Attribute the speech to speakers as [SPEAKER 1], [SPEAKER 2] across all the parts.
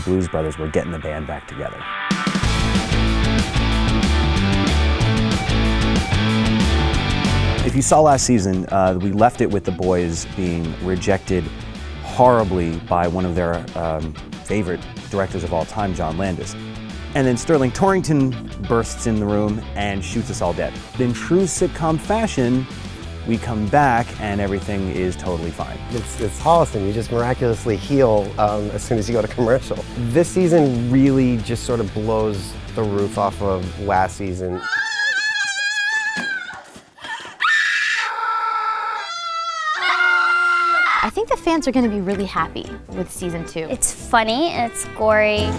[SPEAKER 1] the Blues Brothers were getting the band back together. If you saw last season, we left it with the boys being rejected horribly by one of their favorite directors of all time, John Landis. And then Sterling Torrington bursts in the room and shoots us all dead. In true sitcom fashion, we come back and everything is totally fine.
[SPEAKER 2] It's Holliston. You just miraculously heal as soon as you go to commercial. This season really just sort of blows the roof off of last season.
[SPEAKER 3] I think the fans are going to be really happy with season 2.
[SPEAKER 4] It's funny, it's gory.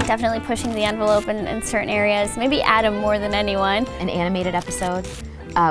[SPEAKER 4] Definitely pushing the envelope in certain areas. Maybe Adam more than anyone.
[SPEAKER 3] An animated episode.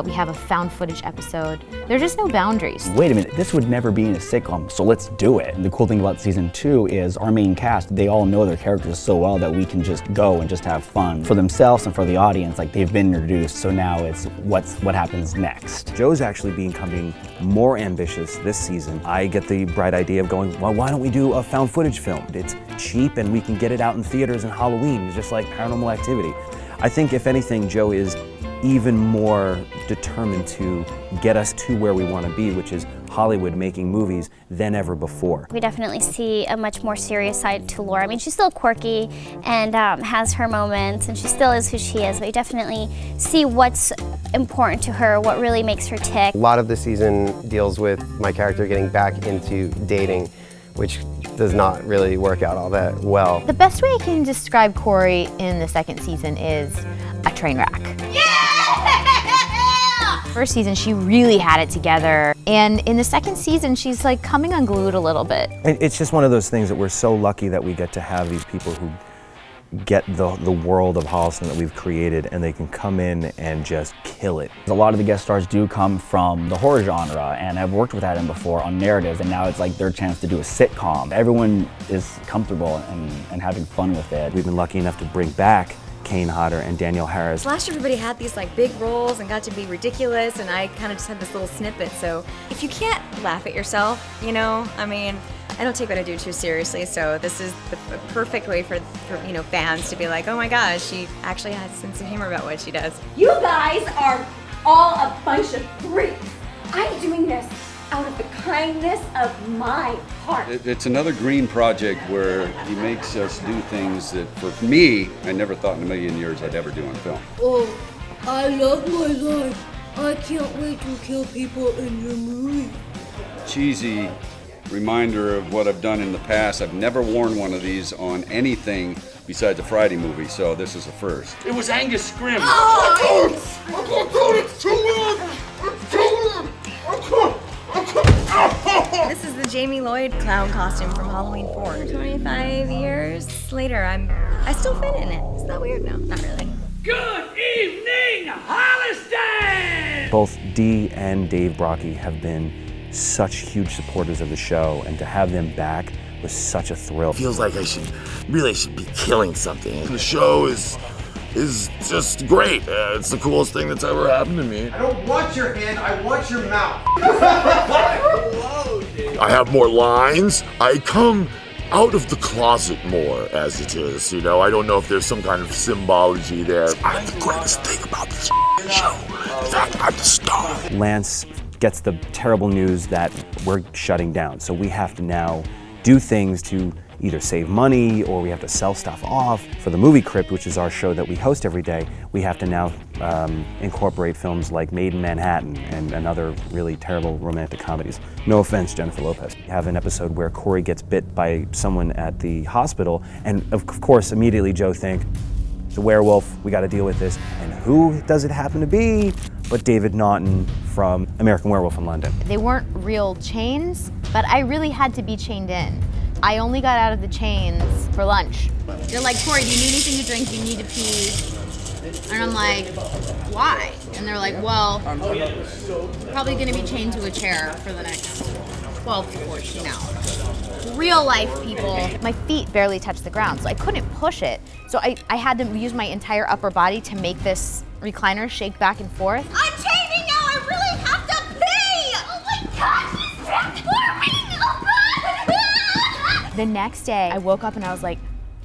[SPEAKER 3] We have a found footage episode. There's just no boundaries.
[SPEAKER 5] Wait a minute, this would never be in a sitcom, so let's do it. And the cool thing about season 2 is our main cast, they all know their characters so well that we can just go and just have fun for themselves and for the audience. Like, they've been introduced, so now it's what happens next.
[SPEAKER 1] Joe's actually becoming more ambitious this season. I get the bright idea of going, well, why don't we do a found footage film? It's cheap and we can get it out in theaters in Halloween, just like Paranormal Activity. I think if anything, Joe is even more determined to get us to where we want to be, which is Hollywood making movies than ever before.
[SPEAKER 4] We definitely see a much more serious side to Laura. I mean, she's still quirky and has her moments, and she still is who she is, but you definitely see what's important to her, what really makes her tick.
[SPEAKER 2] A lot of the season deals with my character getting back into dating, which does not really work out all that well.
[SPEAKER 3] The best way I can describe Corri in the second season is a train wreck. Yeah! First season, she really had it together. And in the second season, she's like coming unglued a little bit.
[SPEAKER 1] It's just one of those things that we're so lucky that we get to have these people who get the world of Holliston that we've created, and they can come in and just kill it.
[SPEAKER 5] A lot of the guest stars do come from the horror genre, and I've worked with Adam before on narratives, and now it's like their chance to do a sitcom. Everyone is comfortable and having fun with it.
[SPEAKER 1] We've been lucky enough to bring back Kane Hodder and Danielle Harris.
[SPEAKER 6] Last year everybody had these like big roles and got to be ridiculous, and I kind of just had this little snippet. So if you can't laugh at yourself, you know, I mean, I don't take what I do too seriously, so this is the perfect way for you know, fans to be like, oh my gosh, she actually has a sense of humor about what she does.
[SPEAKER 7] You guys are all a bunch of freaks. I'm doing this out of the kindness of my heart.
[SPEAKER 8] It's another Green project where he makes us do things that, for me, I never thought in a million years I'd ever do on film.
[SPEAKER 9] Oh, I love my life. I can't wait to kill people in your movie.
[SPEAKER 8] Cheesy reminder of what I've done in the past. I've never worn one of these on anything besides a Friday movie, so this is a first.
[SPEAKER 10] It was Angus Scrim.
[SPEAKER 9] Oh,
[SPEAKER 10] It's too long!
[SPEAKER 6] This is the Jamie Lloyd clown costume from Halloween 4. 25 years later, I still fit in it. Is that weird? No, not really.
[SPEAKER 10] Good evening, Holliston!
[SPEAKER 1] Both Dee and Dave Brockie have been such huge supporters of the show, and to have them back was such a thrill.
[SPEAKER 11] Feels like I should be killing something. The show is just great. It's the coolest thing that's ever happened to me.
[SPEAKER 12] I don't want your hand, I want your mouth.
[SPEAKER 11] I have more lines. I come out of the closet more as it is, you know. I don't know if there's some kind of symbology there. I'm the greatest thing about this show. In fact, I'm the star.
[SPEAKER 1] Lance gets the terrible news that we're shutting down, so we have to now do things to either save money or we have to sell stuff off. For the Movie Crypt, which is our show that we host every day, we have to now incorporate films like Made in Manhattan and other really terrible romantic comedies. No offense, Jennifer Lopez. We have an episode where Corri gets bit by someone at the hospital, and of course immediately Joe thinks, the werewolf, we gotta deal with this. And who does it happen to be but David Naughton from American Werewolf in London.
[SPEAKER 3] They weren't real chains, but I really had to be chained in. I only got out of the chains for lunch. They're like, Corri, do you need anything to drink? Do you need to pee? And I'm like, why? And they're like, well, probably gonna be chained to a chair for the next 12 to 14 hours. Real life people. My feet barely touched the ground, so I couldn't push it. So I had to use my entire upper body to make this recliner shake back and forth.
[SPEAKER 7] I'm changing now! I really have to pee! Oh my gosh, she's transforming!
[SPEAKER 3] The next day, I woke up and I was like,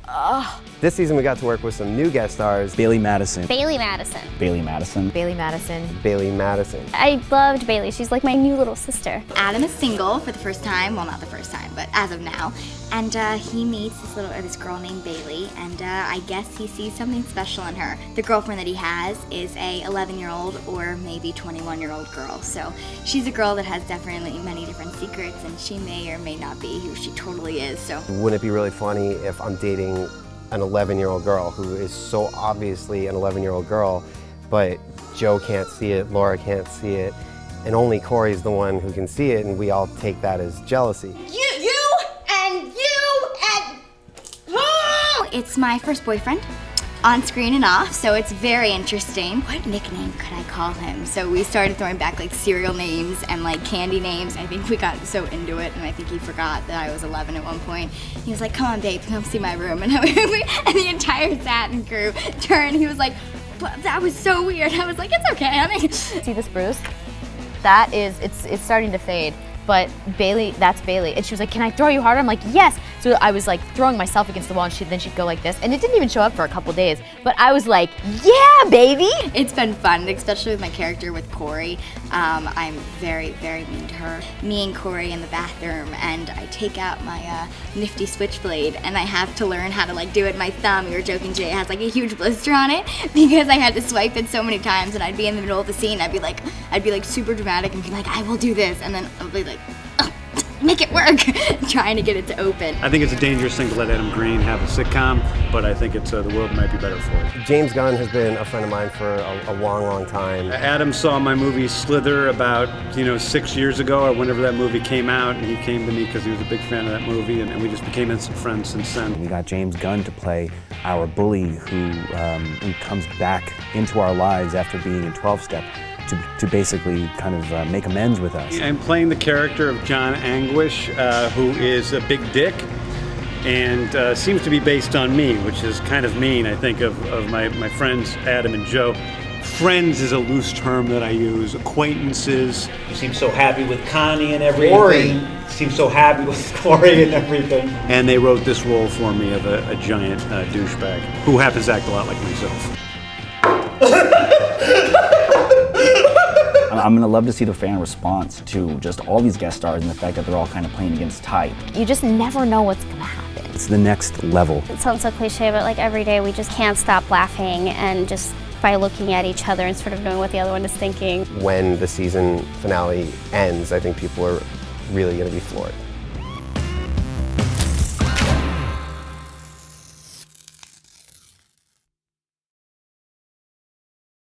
[SPEAKER 3] ugh.
[SPEAKER 2] This season we got to work with some new guest stars.
[SPEAKER 1] Bailee Madison.
[SPEAKER 4] Bailee Madison.
[SPEAKER 5] Bailee Madison.
[SPEAKER 3] Bailee Madison.
[SPEAKER 2] Bailee Madison.
[SPEAKER 4] I loved Bailee. She's like my new little sister.
[SPEAKER 13] Adam is single for the first time. Well, not the first time, but as of now. And he meets this girl named Bailee, and I guess he sees something special in her. The girlfriend that he has is a 11-year-old or maybe 21-year-old girl. So she's a girl that has definitely many different secrets, and she may or may not be who she totally is. So
[SPEAKER 2] wouldn't it be really funny if I'm dating an 11-year-old girl who is so obviously an 11-year-old girl, but Joe can't see it, Laura can't see it, and only Corri's the one who can see it, and we all take that as jealousy.
[SPEAKER 13] it's my first boyfriend, on screen and off, so it's very interesting. What nickname could I call him? So we started throwing back like cereal names and like candy names. I think we got so into it, and I think he forgot that I was 11 at one point. He was like, "Come on, babe, come see my room." And the entire Satin crew turned. He was like, "But that was so weird." I was like, "It's okay, honey."
[SPEAKER 3] See this bruise? That is, it's starting to fade. But Bailee, that's Bailee. And she was like, "Can I throw you harder?" I'm like, "Yes." So I was like throwing myself against the wall, and then she'd go like this. And it didn't even show up for a couple days. But I was like, "Yeah, baby."
[SPEAKER 13] It's been fun, especially with my character with Corri. I'm very, very mean to her. Me and Corri in the bathroom, and I take out my nifty switchblade, and I have to learn how to like do it with my thumb. We were joking today, it has like a huge blister on it because I had to swipe it so many times, and I'd be in the middle of the scene, I'd be like super dramatic and be like, "I will do this," and then I'll be like, make it work, trying to get it to open.
[SPEAKER 14] I think it's a dangerous thing to let Adam Green have a sitcom, but I think it's the world might be better for it.
[SPEAKER 2] James Gunn has been a friend of mine for a long, long time.
[SPEAKER 14] Adam saw my movie Slither about 6 years ago, or whenever that movie came out, and he came to me because he was a big fan of that movie, and we just became instant friends since then.
[SPEAKER 1] We got James Gunn to play our bully who comes back into our lives after being in 12-Step. To basically kind of make amends with us.
[SPEAKER 14] I'm playing the character of John Anguish, who is a big dick, and seems to be based on me, which is kind of mean, I think, of my friends Adam and Joe. Friends is a loose term that I use. Acquaintances.
[SPEAKER 15] You seem so happy with Connie and everything. Seem so happy with Corri and everything.
[SPEAKER 14] And they wrote this role for me of a giant douchebag who happens to act a lot like myself.
[SPEAKER 5] I'm gonna love to see the fan response to just all these guest stars and the fact that they're all kind of playing against type.
[SPEAKER 3] You just never know what's gonna happen.
[SPEAKER 1] It's the next level.
[SPEAKER 4] It sounds so cliche, but like every day we just can't stop laughing, and just by looking at each other and sort of knowing what the other one is thinking.
[SPEAKER 2] When the season finale ends, I think people are really gonna be floored.